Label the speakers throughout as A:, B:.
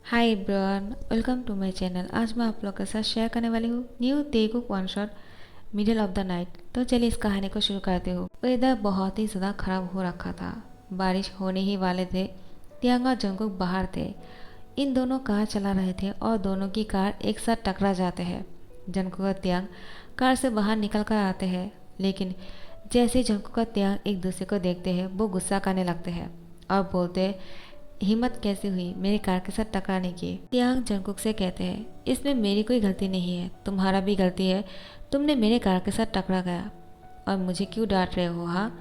A: Hi everyone, welcome to my channel. आज मैं आप लोग के साथ शेयर करने वाली हूँ new Telugu one shot middle of the night. तो चलिए इस कहानी को शुरू करते हो। वेदर बहुत ही ज़्यादा खराब हो रखा था, बारिश होने ही वाले थे। तियांग और जंगकुक बाहर थे। इन दोनों कार चला रहे थे और दोनों की कार एक साथ टकरा जाते हैं। जंगकुक और तियांग कार से बाहर निकल कर आते हैं, लेकिन जैसे ही जंगकुक और तियांग एक दूसरे को देखते हैं वो गुस्सा करने लगते हैं और बोलते हैं, हिम्मत कैसे हुई मेरी कार के साथ टकराने की। तियांग जंगकुक से कहते हैं, इसमें मेरी कोई गलती नहीं है, तुम्हारा भी गलती है। तुमने मेरे कार के साथ टकरा गया और मुझे क्यों डांट रहे हो? हाँ,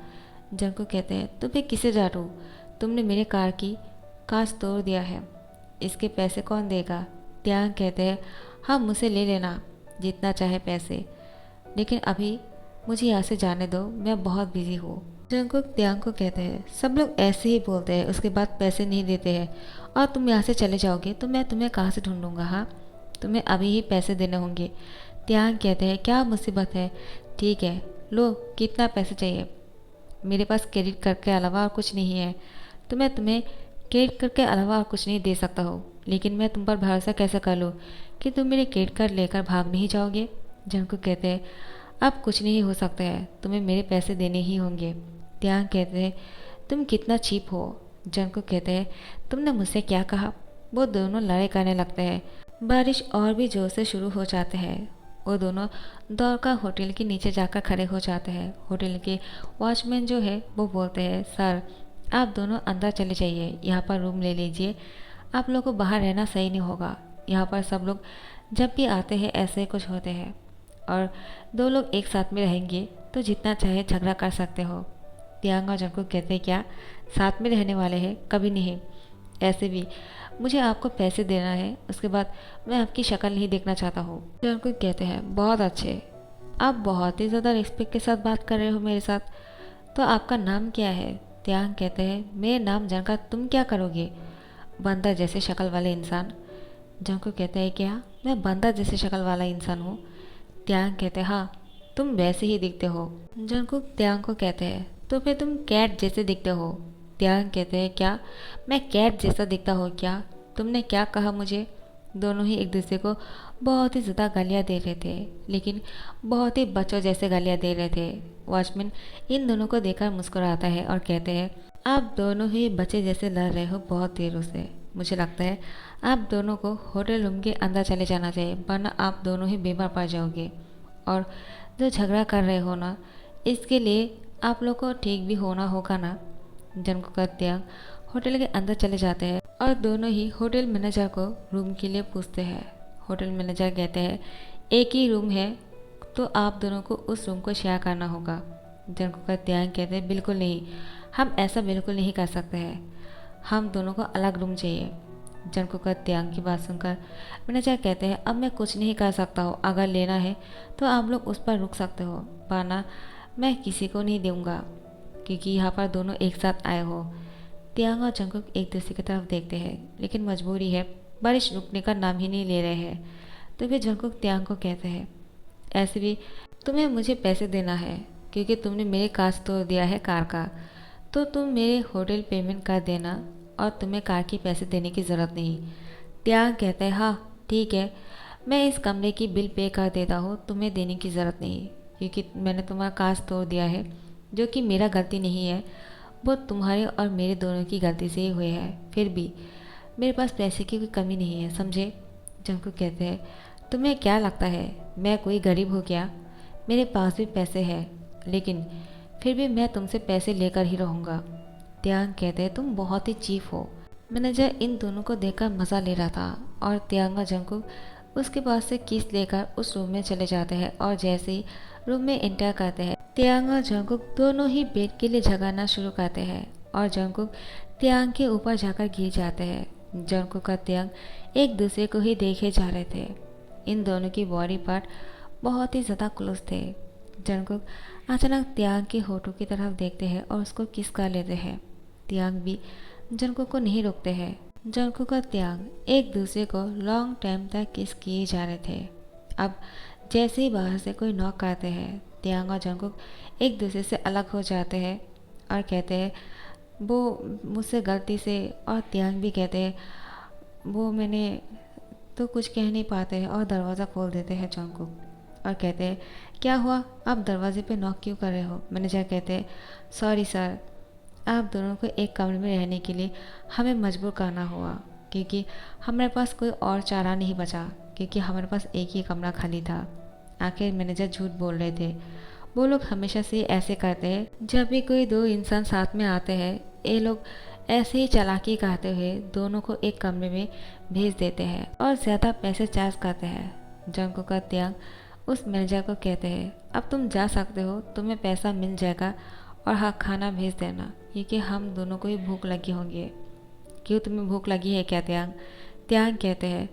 A: जंगकुक कहते हैं, तुम्हें किसे डांटूं? तुमने मेरे कार की कांच तोड़ दिया है, इसके पैसे कौन देगा? तियांग कहते हैं, हाँ मुझसे ले लेना जितना चाहे पैसे, लेकिन अभी मुझे यहाँ से जाने दो, मैं बहुत बिजी हूँ। जंगकुक तियांग को कहते हैं, सब लोग ऐसे ही बोलते हैं, उसके बाद पैसे नहीं देते हैं और तुम यहाँ से चले जाओगे तो मैं तुम्हें कहाँ से ढूंढूंगा? हाँ, तुम्हें अभी ही पैसे देने होंगे। तियांग कहते हैं, क्या मुसीबत है? ठीक है, लो, कितना पैसे चाहिए? मेरे पास क्रेडिट कार्ड के अलावा और कुछ नहीं है, तो मैं तुम्हें क्रेडिट कार्ड के अलावा और कुछ नहीं दे सकता हूँ, लेकिन मैं तुम पर भरोसा कैसे कर लूँ कि तुम मेरे क्रेडिट कार्ड लेकर भाग नहीं जाओगे? जंगकुक कहते हैं, अब कुछ नहीं हो सकता है, तुम्हें मेरे पैसे देने ही होंगे। तियांग कहते हैं, तुम कितना चीप हो। जंगकुक कहते हैं, तुमने मुझसे क्या कहा? वो दोनों लड़ाई करने लगते हैं। बारिश और भी जोर से शुरू हो जाते हैं। वो दोनों दौड़कर होटल के नीचे जाकर खड़े हो जाते हैं। होटल के वॉचमैन जो है वो बोलते हैं, सर आप दोनों अंदर चले जाइए, यहाँ पर रूम ले लीजिए, आप लोग को बाहर रहना सही नहीं होगा। यहाँ पर सब लोग जब भी आते हैं ऐसे ही कुछ होते हैं, और दो लोग एक साथ में रहेंगे तो जितना चाहे झगड़ा कर सकते हो। तियांग और जंगकुक कहते हैं, क्या साथ में रहने वाले हैं? कभी नहीं। ऐसे भी मुझे आपको पैसे देना है, उसके बाद मैं आपकी शक्ल नहीं देखना चाहता हूँ। जंगकुक कहते हैं, बहुत अच्छे, आप बहुत ही ज़्यादा रिस्पेक्ट के साथ बात कर रहे हो मेरे साथ। तो आपका नाम क्या है? तियांग कहते हैं, मेरे नाम जानकर तुम क्या करोगे, बंदर जैसे शक्ल वाले इंसान। जंगकुक कहते हैं, क्या मैं बंदर जैसे शक्ल वाला इंसान हूँ? तियांग कहते हैं, हाँ तुम वैसे ही दिखते हो। जंगकुक तियांग को कहते हैं, तो फिर तुम कैट जैसे दिखते हो। तियांग कहते हैं, क्या मैं कैट जैसा दिखता हूँ क्या? तुमने क्या कहा मुझे? दोनों ही एक दूसरे को बहुत ही ज़्यादा गालियाँ दे रहे थे, लेकिन बहुत ही बच्चों जैसे गालियाँ दे रहे थे। वॉचमैन इन दोनों को देखकर मुस्कुराता है और कहते हैं, आप दोनों ही बच्चे जैसे लड़ रहे हो बहुत देरों से। मुझे लगता है आप दोनों को होटल रूम के अंदर चले जाना चाहिए, वरना आप दोनों ही बीमार पड़ जाओगे। और जो झगड़ा कर रहे हो ना, इसके लिए आप लोग को ठीक भी होना होगा ना। जंगकुक का तियांग होटल के अंदर चले जाते हैं और दोनों ही होटल मैनेजर को रूम के लिए पूछते हैं। होटल मैनेजर कहते हैं, एक ही रूम है तो आप दोनों को उस रूम को शेयर करना होगा। जंगकुक का तियांग कहते हैं, बिल्कुल नहीं, हम ऐसा बिल्कुल नहीं कर सकते हैं, हम दोनों को अलग रूम चाहिए। जंगकुक का तियांग की बात सुनकर मैनेजर कहते हैं, अब मैं कुछ नहीं कर सकता हूँ, अगर लेना है तो आप लोग उस पर रुक सकते हो, वरना मैं किसी को नहीं दूंगा, क्योंकि यहाँ पर दोनों एक साथ आए हो। तियांग और जंगकुक एक दूसरे की तरफ देखते हैं, लेकिन मजबूरी है, बारिश रुकने का नाम ही नहीं ले रहे हैं। तो फिर जंगकुक तियांग को कहते हैं, ऐसे भी तुम्हें मुझे पैसे देना है, क्योंकि तुमने मेरे कांच तोड़ दिया है कार का, तो तुम मेरे होटल पेमेंट कर देना और तुम्हें कार के पैसे देने की ज़रूरत नहीं। तियांग कहता है, हाँ ठीक है, मैं इस कमरे की बिल पे कर देता हूँ, तुम्हें देने की ज़रूरत नहीं, क्योंकि मैंने तुम्हारा कांच तोड़ दिया है, जो कि मेरा गलती नहीं है, वो तुम्हारे और मेरे दोनों की गलती से ही हुए हैं। फिर भी मेरे पास पैसे की कोई कमी नहीं है, समझे? जंगकुक कहते हैं, तुम्हें क्या लगता है मैं कोई गरीब हूँ क्या? मेरे पास भी पैसे हैं, लेकिन फिर भी मैं तुमसे पैसे लेकर ही रहूँगा। तियांग कहते हैं, तुम बहुत ही चीप हो। मैनेजर इन दोनों को देखकर मज़ा ले रहा था और तियांग और जंगकुक उसके पास से किस लेकर उस रूम में चले जाते हैं, और जैसे ही रूम में एंटर करते हैं, तियांग और जंगकुक दोनों ही बेड के लिए झगड़ना शुरू करते हैं और जंगकुक तियांग के ऊपर जाकर गिर जाते हैं। जंगकुक और तियांग एक दूसरे को ही देखे जा रहे थे। इन दोनों की बॉडी पार्ट बहुत ही ज़्यादा क्लोज थे। जंगकुक अचानक तियांग के होठों की तरफ देखते हैं और उसको किस कर लेते हैं। तियांग भी जंगकुक को नहीं रोकते हैं। जंगकुक और तियांग एक दूसरे को लॉन्ग टाइम तक किस किए जा रहे थे। अब जैसे ही बाहर से कोई नॉक करते हैं, तियांग और जंगकुक एक दूसरे से अलग हो जाते हैं और कहते हैं, वो मुझसे गलती से, और तियांग भी कहते हैं, वो मैंने तो कुछ कह नहीं पाते हैं और दरवाज़ा खोल देते हैं जंगकुक और कहते हैं क्या हुआ, आप दरवाजे पे नॉक क्यों कर रहे हो। मैनेजर कहते हैं सॉरी सर, आप दोनों को एक कमरे में रहने के लिए हमें मजबूर करना हुआ क्योंकि हमारे पास कोई और चारा नहीं बचा, क्योंकि हमारे पास एक ही कमरा खाली था। आखिर मैनेजर झूठ बोल रहे थे। वो लोग हमेशा से ऐसे करते हैं, जब भी कोई दो इंसान साथ में आते हैं ये लोग ऐसे ही चालाकी करते हुए दोनों को एक कमरे में भेज देते हैं और ज़्यादा पैसे चार्ज करते हैं। जंगकुक का त्यांग उस मैनेजर को कहते हैं अब तुम जा सकते हो, तुम्हें पैसा मिल जाएगा और हाँ खाना भेज देना क्योंकि हम दोनों को ही भूख लगी होंगी। क्यों, तुम्हें भूख लगी है क्या त्यांग। त्यांग कहते हैं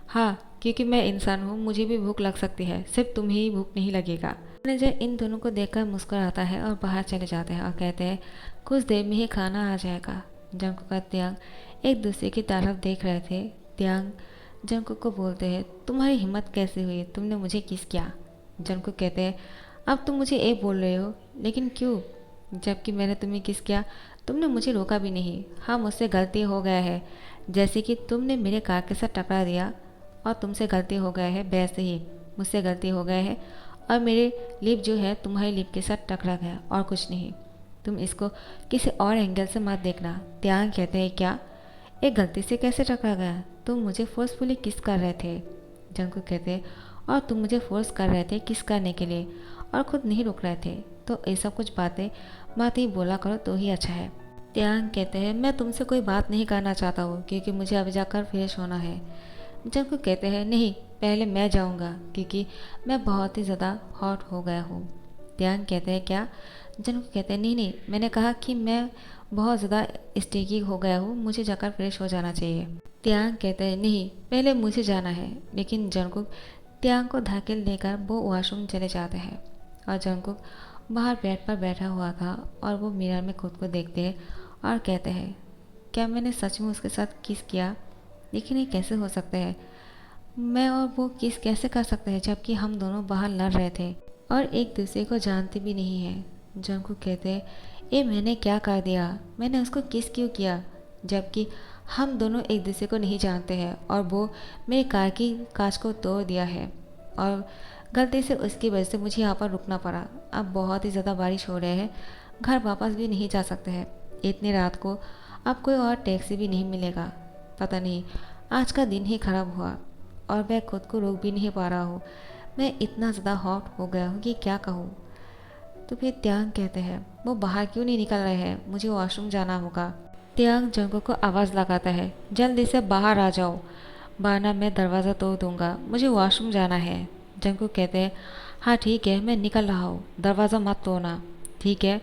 A: हाँ क्योंकि मैं इंसान हूँ, मुझे भी भूख लग सकती है, सिर्फ तुम्हें ही भूख नहीं लगेगा। मैनेजर इन दोनों को देखकर मुस्कुराता है और बाहर चले जाते हैं और कहते हैं कुछ देर में ही खाना आ जाएगा। जंगकुक और त्यांग एक दूसरे की तरफ देख रहे थे। त्यांग जंगकुक को बोलते हैं तुम्हारी हिम्मत कैसे हुई, तुमने मुझे किस किया। जंगकुक कहते हैं अब तुम मुझे ये बोल रहे हो, लेकिन क्यों, जबकि मैंने तुम्हें किस किया, तुमने मुझे रोका भी नहीं। हाँ मुझसे गलती हो गया है, जैसे कि तुमने मेरे कार के साथ टकरा दिया और तुमसे गलती हो गया है, वैसे ही मुझसे गलती हो गया है और मेरे लिप जो है तुम्हारी लिप के साथ टकरा गया और कुछ नहीं। तुम इसको किसी और एंगल से मत देखना। त्यांग कहते हैं क्या, एक गलती से कैसे टकरा गया, तुम मुझे फोर्सफुली किस कर रहे थे। जंगकुक कहते हैं और तुम मुझे फोर्स कर रहे थे किस करने के लिए और खुद नहीं रुक रहे थे, तो ये सब कुछ बातें मत ही बोला करो तो ही अच्छा है। त्यांग कहते हैं मैं तुमसे कोई बात नहीं करना चाहता हूँ क्योंकि मुझे अभी जाकर फ्रेश होना है। जंगकुक कहते हैं नहीं, पहले मैं जाऊँगा क्योंकि मैं बहुत ही ज़्यादा हॉट हो गया हूँ। त्यांग कहते हैं क्या। जंगकुक कहते हैं नहीं नहीं, मैंने कहा कि मैं बहुत ज़्यादा स्टिकी हो गया हूँ, मुझे जाकर फ्रेश हो जाना चाहिए। त्यांग कहते हैं नहीं, पहले मुझे जाना है। लेकिन जंगकुक त्यांग को धकेल देकर वो वॉशरूम चले जाते हैं और जंगकुक बाहर बेड पर बैठा हुआ था और वो मिरर में खुद को देखते हैं और कहते हैं क्या मैंने सच में उसके साथ किस किया, लेकिन ये कैसे हो सकता है, मैं और वो किस कैसे कर सकते हैं जबकि हम दोनों बाहर लड़ रहे थे और एक दूसरे को जानते भी नहीं हैं। जंगकुक कहते हैं ये मैंने क्या कर दिया, मैंने उसको किस क्यों किया जबकि हम दोनों एक दूसरे को नहीं जानते हैं और वो मेरी कार की कांच को तोड़ दिया है और गलती से उसकी वजह से मुझे यहाँ पर रुकना पड़ा। अब बहुत ही ज़्यादा बारिश हो रही है, घर वापस भी नहीं जा सकते हैं, इतनी रात को अब कोई और टैक्सी भी नहीं मिलेगा। पता नहीं आज का दिन ही ख़राब हुआ और मैं खुद को रोक भी नहीं पा रहा हूँ, मैं इतना ज़्यादा हॉट हो गया हूँ कि क्या कहूँ। तो फिर त्यांग कहते हैं वो बाहर क्यों नहीं निकल रहे हैं, मुझे वॉशरूम जाना होगा। त्यांग जंगकुक को आवाज़ लगाता है जल्दी से बाहर आ जाओ वरना मैं दरवाज़ा तोड़ दूंगा, मुझे वॉशरूम जाना है। जंगकुक कहते हैं हाँ ठीक है मैं निकल रहा हूँ, दरवाज़ा मत तोड़ना, ठीक है।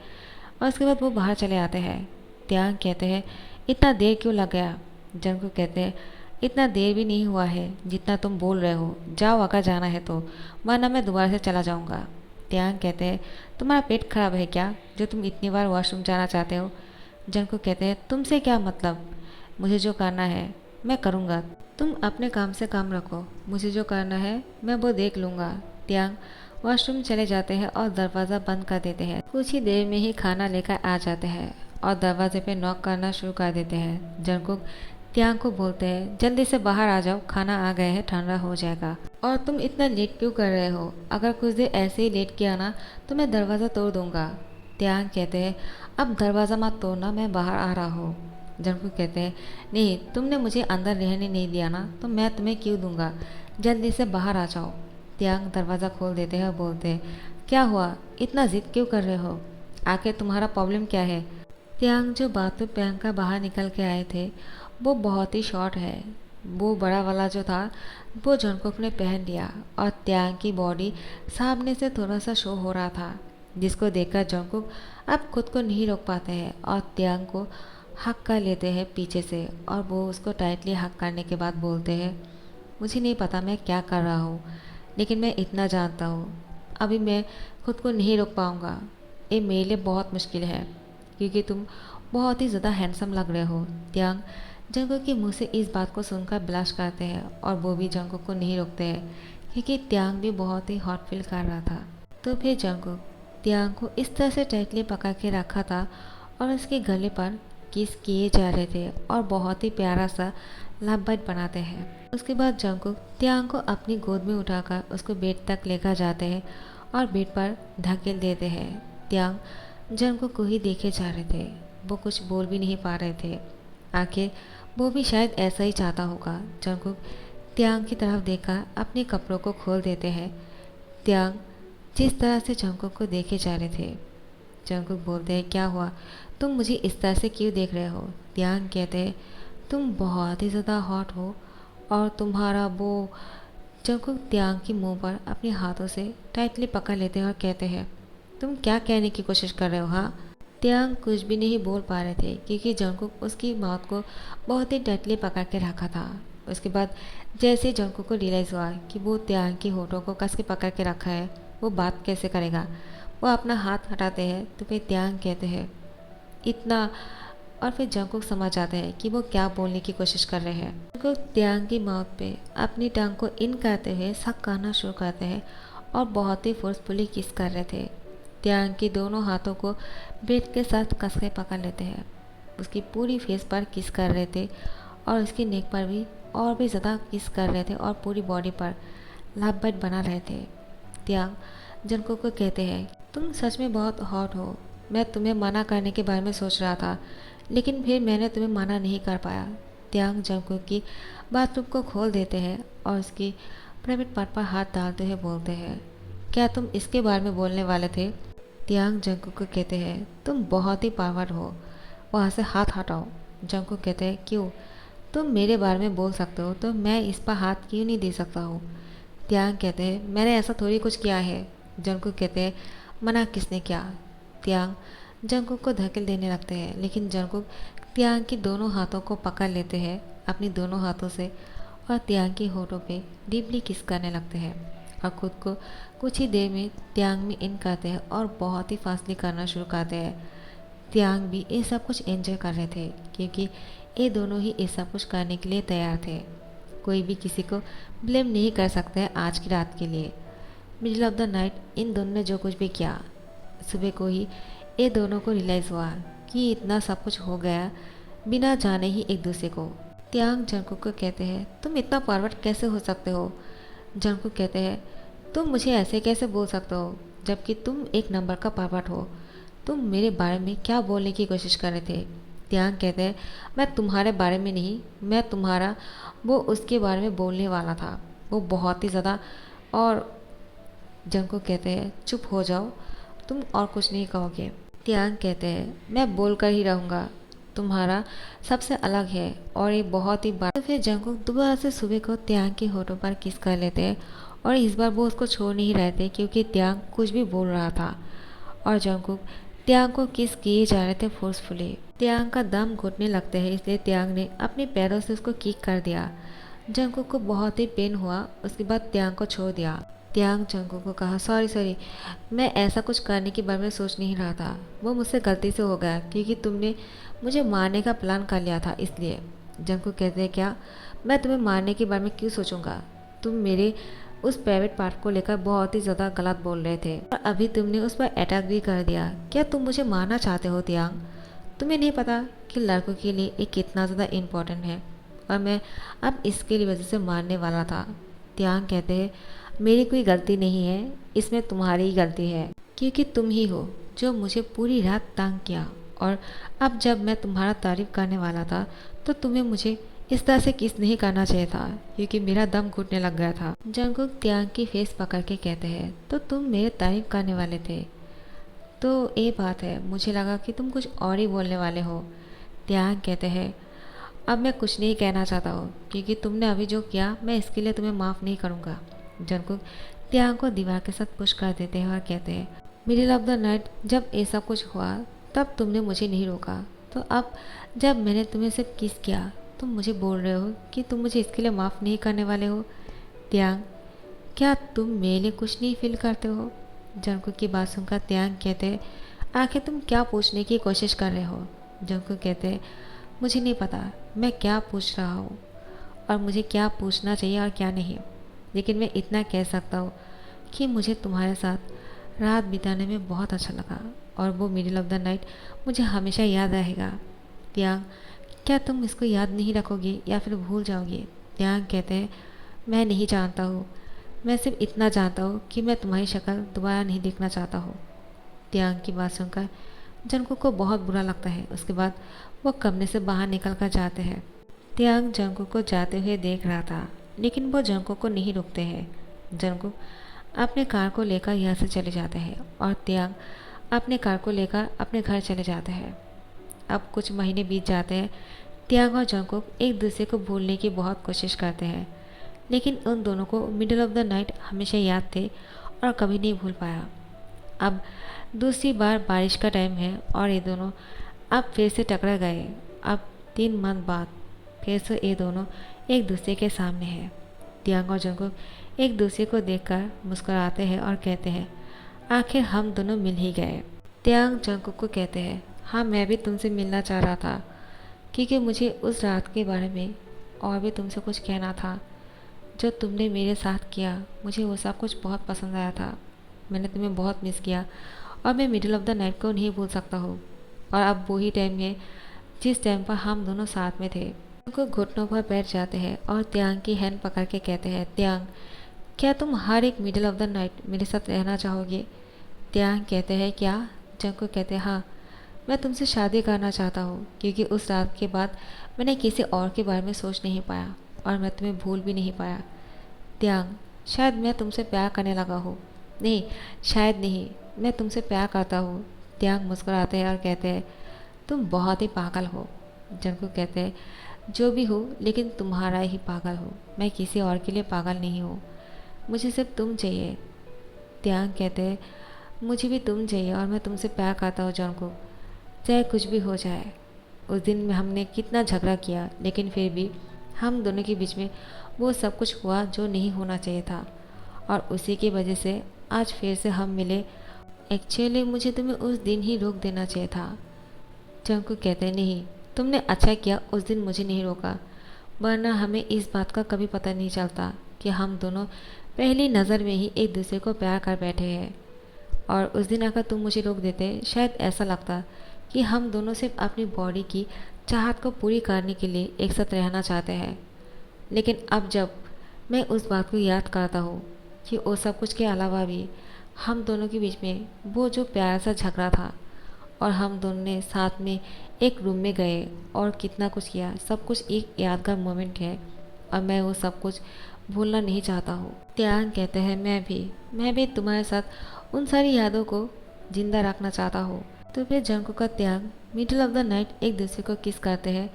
A: और उसके बाद वो बाहर चले आते हैं। त्यांग कहते हैं इतना देर क्यों लग गया। जंगकुक कहते हैं इतना देर भी नहीं हुआ है जितना तुम बोल रहे हो, जाओ अगर जाना है तो, वरना मैं दोबारा से चला जाऊँगा। त्यांग कहते हैं तुम्हारा पेट खराब है क्या जो तुम इतनी बार वॉशरूम जाना चाहते हो। जंगकुक कहते हैं तुमसे क्या मतलब, मुझे जो करना है मैं करूँगा, तुम अपने काम से काम रखो, मुझे जो करना है मैं वो देख लूँगा। त्यांग वॉशरूम चले जाते हैं और दरवाज़ा बंद कर देते हैं। कुछ ही देर में ही खाना लेकर आ जाते हैं और दरवाजे पे नॉक करना शुरू कर देते हैं। जंगकुक त्यांग को बोलते हैं जल्दी से बाहर आ जाओ, खाना आ गया है, ठंडा हो जाएगा। और तुम इतना लेट क्यों कर रहे हो, अगर कुछ देर ऐसे ही लेट किया ना तो मैं दरवाज़ा तोड़ दूँगा। त्यांग कहते हैं अब दरवाज़ा मत तोड़ना, मैं बाहर आ रहा हूँ। जंगकुक कहते हैं नहीं, तुमने मुझे अंदर रहने नहीं दिया ना तो मैं तुम्हें क्यों दूंगा, जल्दी से बाहर आ जाओ। त्यांग दरवाज़ा खोल देते हैं और बोलते हैं क्या हुआ, इतना ज़िद क्यों कर रहे हो, आखिर तुम्हारा प्रॉब्लम क्या है। त्यांग जो बाथरूम पहन कर बाहर निकल के आए थे वो बहुत ही शॉर्ट है, वो बड़ा वाला जो था वो जंगकुक ने पहन लिया और त्यांग की बॉडी सामने से थोड़ा सा शो हो रहा था, जिसको देखकर जंगकुक अब खुद को नहीं रोक पाते हैं और त्यांग को हक कर लेते हैं पीछे से और वो उसको टाइटली हक करने के बाद बोलते हैं मुझे नहीं पता मैं क्या कर रहा हूँ, लेकिन मैं इतना जानता हूँ अभी मैं खुद को नहीं रोक पाऊँगा, ये मेरे लिए बहुत मुश्किल है क्योंकि तुम बहुत ही ज़्यादा हैंडसम लग रहे हो। त्यांग जंगकुक के मुँह से इस बात को सुनकर ब्लश करते हैं और वो भी जंगकुक को नहीं रोकते हैं क्योंकि त्यांग भी बहुत ही हॉट फील कर रहा था। तो फिर जंगकुक त्यांग को इस तरह से टाइटली पकड़ के रखा था और उसके गले पर किस किए जा रहे थे और बहुत ही प्यारा सा लव बाइट बनाते हैं। उसके बाद जंगकुक त्यांग को अपनी गोद में उठाकर उसको बेड तक लेकर जाते हैं और बेड पर धकेल देते हैं। त्यांग जंगकुक को ही देखे जा रहे थे, वो कुछ बोल भी नहीं पा रहे थे। आखिर वो भी शायद ऐसा ही चाहता होगा। जंगकुक त्यांग की तरफ देखकर अपने कपड़ों को खोल देते हैं। त्यांग जिस तरह से जंगकुक को देखे जा रहे थे, जंगकुक बोलते हैं क्या हुआ, तुम मुझे इस तरह से क्यों देख रहे हो। त्यांग कहते हैं तुम बहुत ही ज़्यादा हॉट हो और तुम्हारा वो। जंगकुक त्यांग की मुंह पर अपने हाथों से टाइटली पकड़ लेते हैं और कहते हैं तुम क्या कहने की कोशिश कर रहे हो। हाँ, त्यांग कुछ भी नहीं बोल पा रहे थे क्योंकि जंगकुक उसकी माउथ को बहुत ही टाइटली पकड़ के रखा था। उसके बाद जैसे जंगकुक को रियलाइज़ हुआ कि वो त्यांग की होठों को कस के पकड़ के रखा है, वो बात कैसे करेगा। वो अपना हाथ हटाते हैं तो फिर त्यांग कहते हैं इतना, और फिर जंगकुक समझ जाते हैं कि वो क्या बोलने की कोशिश कर रहे हैं। जंगकुक त्यांग की माउथ पे अपनी टांग को इन करते हुए सक करना शुरू करते हैं और बहुत ही फोर्सफुली किस कर रहे थे। त्यांग की दोनों हाथों को बेड के साथ कस के पकड़ लेते हैं, उसकी पूरी फेस पर किस कर रहे थे और उसकी नेक पर भी और भी ज़्यादा किस कर रहे थे और पूरी बॉडी पर लव बाइट बना रहे थे। त्यांग जंगकुक को कहते हैं तुम सच में बहुत हॉट हो, मैं तुम्हें मना करने के बारे में सोच रहा था लेकिन फिर मैंने तुम्हें मना नहीं कर पाया। त्यांग जंगकुक की बाथरूम को खोल देते हैं और उसकी प्राइवेट पार्ट पर हाथ डालते हुए बोलते हैं क्या तुम इसके बारे में बोलने वाले थे। त्यांग जंगकुक को कहते हैं तुम बहुत ही पावर हो, वहाँ से हाथ हटाओ। जंगकुक कहते हैं क्यों, तुम मेरे बारे में बोल सकते हो तो मैं इस पर हाथ क्यों नहीं दे सकता हूँ। त्यांग कहते हैं मैंने ऐसा थोड़ी कुछ किया है। जंगकुक कहते हैं मना किसने किया। त्यांग जंगकुक को धकेल देने लगते हैं लेकिन जंगकुक त्यांग की दोनों हाथों को पकड़ लेते हैं अपनी दोनों हाथों से और त्यांग की होठों पे डीपली किस करने लगते हैं और खुद को कुछ ही देर में त्यांग में इन करते हैं और बहुत ही फासली करना शुरू करते हैं। त्यांग भी ये सब कुछ एंजॉय कर रहे थे क्योंकि ये दोनों ही ये सब कुछ करने के लिए तैयार थे। कोई भी किसी को ब्लेम नहीं कर सकता है आज की रात के लिए। Middle of the night in दोनों ने जो कुछ भी किया, सुबह को ही ये दोनों को रियलाइज़ हुआ कि इतना सब कुछ हो गया बिना जाने ही एक दूसरे को। त्यांग जंगकुक को कहते हैं तुम इतना फॉरवर्ड कैसे हो सकते हो। जंगकुक कहते हैं तुम मुझे ऐसे कैसे बोल सकते हो जबकि तुम एक नंबर का फॉरवर्ड हो। तुम मेरे बारे में क्या बोलने की कोशिश कर रहे थे। त्यांग कहते हैं मैं तुम्हारे बारे में नहीं, मैं तुम्हारा वो उसके बारे में बोलने वाला था, वो बहुत ही ज़्यादा। और जंगकुक कहते हैं चुप हो जाओ, तुम और कुछ नहीं कहोगे। त्यांग कहते हैं मैं बोल कर ही रहूँगा, तुम्हारा सबसे अलग है और ये बहुत ही बात। तो फिर जंगकुक दोबारा से सुबह को त्यांग के होठों पर किस कर लेते हैं और इस बार वो उसको छोड़ नहीं रहे थे क्योंकि त्यांग कुछ भी बोल रहा था और जंगकुक त्यांग को किस किए जा रहे थे फोर्सफुली। त्यांग का दम घुटने लगते हैं इसलिए त्यांग ने अपने पैरों से उसको किक कर दिया। जंगकुक को बहुत ही पेन हुआ, उसके बाद त्यांग को छोड़ दिया। त्यांग जंगकुक को कहा सॉरी, मैं ऐसा कुछ करने के बारे में सोच नहीं रहा था, वो मुझसे गलती से हो गया क्योंकि तुमने मुझे मारने का प्लान कर लिया था इसलिए। जंगकुक कहते हैं क्या, मैं तुम्हें मारने के बारे में क्यों सोचूंगा, तुम मेरे उस प्राइवेट पार्ट को लेकर बहुत ही ज़्यादा गलत बोल रहे थे और अभी तुमने उस पर अटैक भी कर दिया। क्या तुम मुझे मारना चाहते हो त्यांग? तुम्हें नहीं पता कि लड़कों के लिए ये कितना ज़्यादा इम्पोर्टेंट है और मैं अब इसके लिए वजह से मारने वाला था। त्यांग कहते हैं मेरी कोई गलती नहीं है, इसमें तुम्हारी ही गलती है क्योंकि तुम ही हो जो मुझे पूरी रात तंग किया और अब जब मैं तुम्हारा तारीफ करने वाला था तो तुम्हें मुझे इस तरह से किस नहीं करना चाहिए था क्योंकि मेरा दम घुटने लग गया था। जंगकुक त्यांग की फेस पकड़ के कहते हैं तो तुम मेरे तारीफ करने वाले थे, तो ये बात है, मुझे लगा कि तुम कुछ और ही बोलने वाले हो। त्यांग कहते हैं अब मैं कुछ नहीं कहना चाहता हूँ क्योंकि तुमने अभी जो किया मैं इसके लिए तुम्हें माफ़ नहीं करूँगा। जंगकुक त्यांग को दीवार के साथ पुश कर देते हैं और कहते हैं मिडिल ऑफ द नाइट जब ये सब कुछ हुआ तब तुमने मुझे नहीं रोका, तो अब जब मैंने तुम्हें सिर्फ किस किया तुम मुझे बोल रहे हो कि तुम मुझे इसके लिए माफ़ नहीं करने वाले हो। त्यांग क्या तुम मेरे लिए कुछ नहीं फील करते हो। जंगकुक की बात सुनकर त्यांग कहते हैं आखिर तुम क्या पूछने की कोशिश कर रहे हो। जंगकुक कहते हैं मुझे नहीं पता मैं क्या पूछ रहा हूँ और मुझे क्या पूछना चाहिए और क्या नहीं, लेकिन मैं इतना कह सकता हूँ कि मुझे तुम्हारे साथ रात बिताने में बहुत अच्छा लगा और वो मिडिल ऑफ द नाइट मुझे हमेशा याद रहेगा। त्यांग, क्या तुम इसको याद नहीं रखोगे या फिर भूल जाओगे? त्यांग कहते हैं, मैं नहीं जानता हूँ, मैं सिर्फ इतना जानता हूँ कि मैं तुम्हारी शक्ल दोबारा नहीं देखना चाहता हूँ। त्यांग की बात सुनकर जंगकुक को बहुत बुरा लगता है। उसके बाद वो कमरे से बाहर निकल कर जाते हैं। त्यांग जंगकुक को जाते हुए देख रहा था, लेकिन वो जंगकुक को नहीं रोकते हैं। जंगकुक अपने कार को लेकर यहाँ से चले जाते हैं और त्यांग अपने कार को लेकर अपने घर चले जाते हैं। अब कुछ महीने बीत जाते हैं। त्यांग और जंगकुक एक दूसरे को भूलने की बहुत कोशिश करते हैं, लेकिन उन दोनों को मिडिल ऑफ द नाइट हमेशा याद थे और कभी नहीं भूल पाया। अब दूसरी बार बारिश का टाइम है और ये दोनों अब फिर से टकरा गए। अब 3 मंथ बाद फिर से ये दोनों एक दूसरे के सामने हैं। त्यांग और जंगकुक एक दूसरे को देखकर मुस्कुराते हैं और कहते हैं, आखिर हम दोनों मिल ही गए। त्यांग जंगकुक को कहते हैं, हाँ मैं भी तुमसे मिलना चाह रहा था, क्योंकि मुझे उस रात के बारे में और भी तुमसे कुछ कहना था। जो तुमने मेरे साथ किया, मुझे वो सब कुछ बहुत पसंद आया था। मैंने तुम्हें बहुत मिस किया और मैं मिडिल ऑफ द नाइट को नहीं भूल सकता हूँ। और अब वही टाइम है जिस टाइम पर हम दोनों साथ में थे। उनको घुटनों पर बैठ जाते हैं और त्यांग की हैंड पकड़ के कहते हैं, त्यांग, क्या तुम हर एक मिडिल ऑफ द नाइट मेरे साथ रहना चाहोगे? त्यांग कहते हैं, क्या? जंगकुक कहते हैं, हाँ, मैं तुमसे शादी करना चाहता हूँ, क्योंकि उस रात के बाद मैंने किसी और के बारे में सोच नहीं पाया और मैं तुम्हें भूल भी नहीं पाया। त्यांग, शायद मैं तुमसे प्यार करने लगा हूँ। नहीं, शायद नहीं, मैं तुमसे प्यार करता हूँ। त्यांग मुस्कुराते हैं और कहते हैं, तुम बहुत ही पागल हो। जंगकुक कहते हैं, जो भी हो, लेकिन तुम्हारा ही पागल हो, मैं किसी और के लिए पागल नहीं हूँ। मुझे सिर्फ तुम चाहिए। त्यांग कहते हैं, मुझे भी तुम चाहिए और मैं तुमसे प्यार करता हूँ जंगकुक, चाहे कुछ भी हो जाए। उस दिन में हमने कितना झगड़ा किया, लेकिन फिर भी हम दोनों के बीच में वो सब कुछ हुआ जो नहीं होना चाहिए था, और उसी की वजह से आज फिर से हम मिले। एक्चुअली मुझे तुम्हें उस दिन ही रोक देना चाहिए था। जंगकुक कहते हैं, नहीं, तुमने अच्छा किया उस दिन मुझे नहीं रोका, वरना हमें इस बात का कभी पता नहीं चलता कि हम दोनों पहली नज़र में ही एक दूसरे को प्यार कर बैठे हैं। और उस दिन अगर तुम मुझे रोक देते, शायद ऐसा लगता कि हम दोनों सिर्फ अपनी बॉडी की चाहत को पूरी करने के लिए एक साथ रहना चाहते हैं। लेकिन अब जब मैं उस बात को याद करता हूँ कि वो सब कुछ के अलावा भी हम दोनों के बीच में वो जो प्यारा सा झगड़ा था, और हम दोनों ने साथ में एक रूम में गए और कितना कुछ किया, सब कुछ एक यादगार मोमेंट है और मैं वो सब कुछ भूलना नहीं चाहता हूँ। त्यांग कहते हैं, मैं भी तुम्हारे साथ उन सारी यादों को जिंदा रखना चाहता हूँ। तो फिर जंगकुक का त्यांग मिडिल ऑफ द नाइट एक दूसरे को किस करते हैं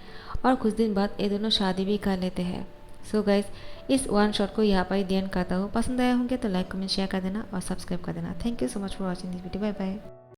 A: और कुछ दिन बाद ये दोनों शादी भी कर लेते हैं। सो गाइस, इस वन शॉट को यहाँ पर ही ध्यान करता हूँ। पसंद आया होंगे तो लाइक कमेंट शेयर कर देना और सब्सक्राइब कर देना। Thank you so much for watching this video. Bye bye.